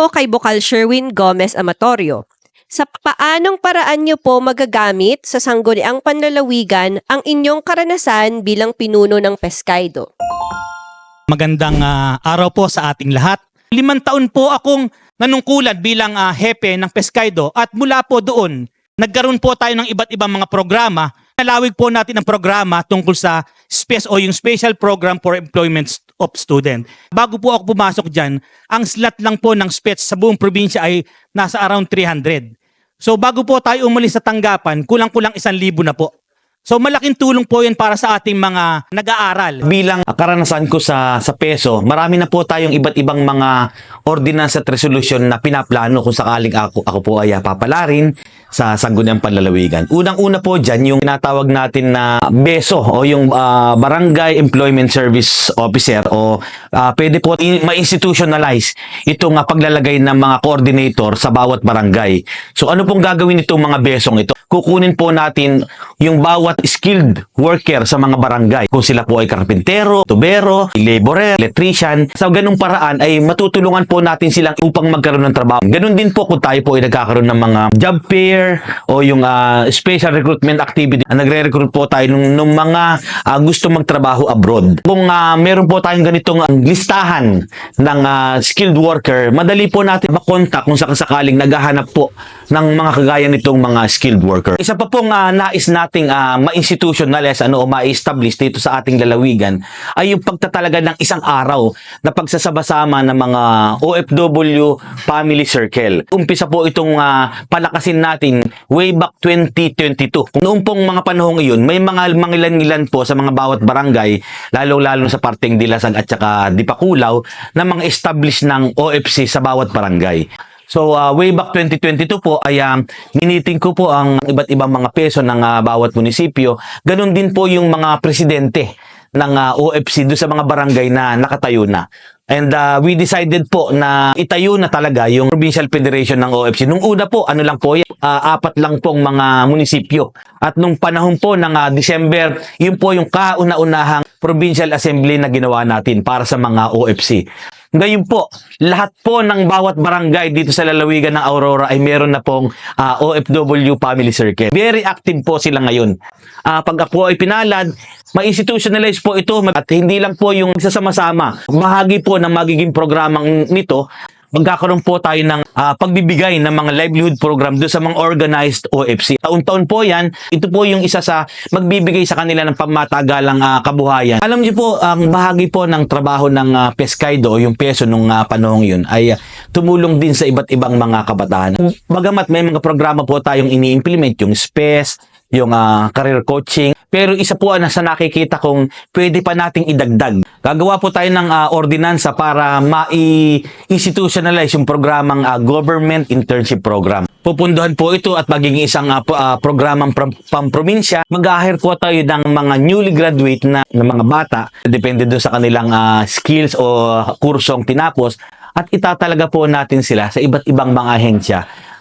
po kay Bokal Sherwin Gomez Amatorio. Sa paanong paraan niyo po magagamit sa sangguniang panlalawigan ang inyong karanasan bilang pinuno ng Pescado? Magandang araw po sa ating lahat. 5 taon po akong nanungkulan bilang hepe ng Pescado at mula po doon, nagkaroon po tayo ng iba't ibang mga programa. Nalawig po natin ang programa tungkol sa SPES o yung Special Program for Employment of Student. Bago po ako pumasok dyan, ang slot lang po ng SPES sa buong probinsya ay nasa around 300. So bago po tayo umalis sa tanggapan, kulang-kulang 1,000 na po. So malaking tulong po yan para sa ating mga nag-aaral. Bilang karanasan ko sa peso, marami na po tayong iba't ibang mga ordinance at resolution na pinaplano kung sakaling ako po ay papalarin sa sangguniang panlalawigan. Unang-una po dyan yung tinatawag natin na BESO o yung Barangay Employment Service Officer o pwede po ma-institutionalize itong paglalagay ng mga coordinator sa bawat barangay. So ano pong gagawin itong mga BESOng ito? Kukunin po natin yung bawat skilled worker sa mga barangay. Kung sila po ay karpintero, tubero, laborer, electrician, sa ganung paraan ay matutulungan po natin silang upang magkaroon ng trabaho. Ganun din po kung tayo po ay nagkakaroon ng mga job fair o yung special recruitment activity. Nagre-recruit po tayo ng mga gusto magtrabaho abroad. Kung meron po tayong ganitong listahan ng skilled worker, madali po natin makontak kung sakaling naghahanap po ng mga kagaya nitong mga skilled worker. Isa pa pong nais nating ma-institutionalize o ma-establish dito sa ating lalawigan ay yung pagtatalaga ng isang araw na pagsasama-sama ng mga OFW Family Circle. Umpisa po itong palakasin natin way back 2022. Noong pong mga panahong iyon, may mga mangilan-ngilan po sa mga bawat barangay, lalo-lalo sa parteng Dilasag at saka Dipakulaw, na mga establish ng OFC sa bawat barangay. So way back 2022 po ay miniting ko po ang iba't ibang mga peso ng bawat munisipyo. Ganon din po yung mga presidente ng OFC doon sa mga barangay na nakatayo na. And we decided po na itayo na talaga yung Provincial Federation ng OFC. Nung una po, ano lang po yan, 4 lang pong mga munisipyo. At nung panahon po ng December, yun po yung kauna-unahang Provincial Assembly na ginawa natin para sa mga OFC. Ngayon po, lahat po ng bawat barangay dito sa lalawigan ng Aurora ay meron na pong OFW Family Circle. Very active po sila ngayon. Pag po ay pinalad, ma-institutionalize po ito at hindi lang po yung sasama-sama. Bahagi po ng magiging programang nito, magkakaroon po tayo ng pagbibigay ng mga livelihood program doon sa mga organized OFC. Taon-taon po yan, ito po yung isa sa magbibigay sa kanila ng pamatagalang kabuhayan. Alam niyo po, ang bahagi po ng trabaho ng Pescado o yung peso nung panahong yun ay tumulong din sa iba't ibang mga kabataan. Bagamat may mga programa po tayong ini-implement, yung SPES, yung career coaching, pero isa po na sa nakikita kong pwede pa nating idagdag. Gagawa po tayo ng ordinansa para ma-institutionalize yung programang Government Internship Program. Pupunduhan po ito at magiging isang programang pamprobinsya. Mag-hire po tayo ng mga newly graduate na mga bata, depende doon sa kanilang skills o kursong tinapos, at itatalaga po natin sila sa iba't ibang mga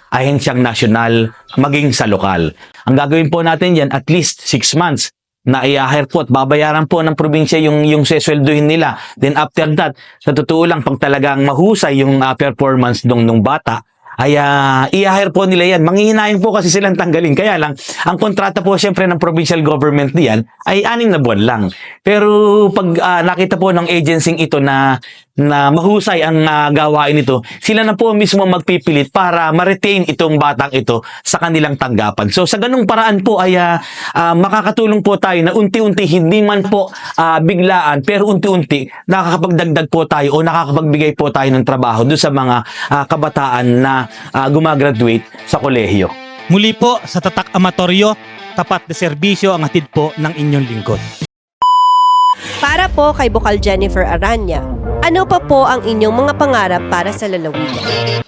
ahensyang nasyonal, maging sa lokal. Ang gagawin po natin yan, at least 6 months na i-hire po at babayaran po ng probinsya yung sesweldohin nila. Then after that, sa totoo lang, pag talagang mahusay yung performance nung bata, ay i-hire po nila yan. Manghihinayin po kasi silang tanggalin. Kaya lang, ang kontrata po siyempre ng provincial government diyan ay 6 na buwan lang. Pero pag nakita po ng agency ito na mahusay ang gawain ito, sila na po mismo magpipilit para ma-retain itong batang ito sa kanilang tanggapan. So sa ganung paraan po ay makakatulong po tayo na unti-unti, hindi man po biglaan, pero unti-unti nakakapagdagdag po tayo o nakakapagbigay po tayo ng trabaho doon sa mga kabataan na gumagraduate sa kolehiyo. Muli po sa Tatak Amatorio, tapat na serbisyo ang hatid po ng inyong lingkod. Para po kay Bokal Jennifer Aranya, ano pa po ang inyong mga pangarap para sa lalawigan?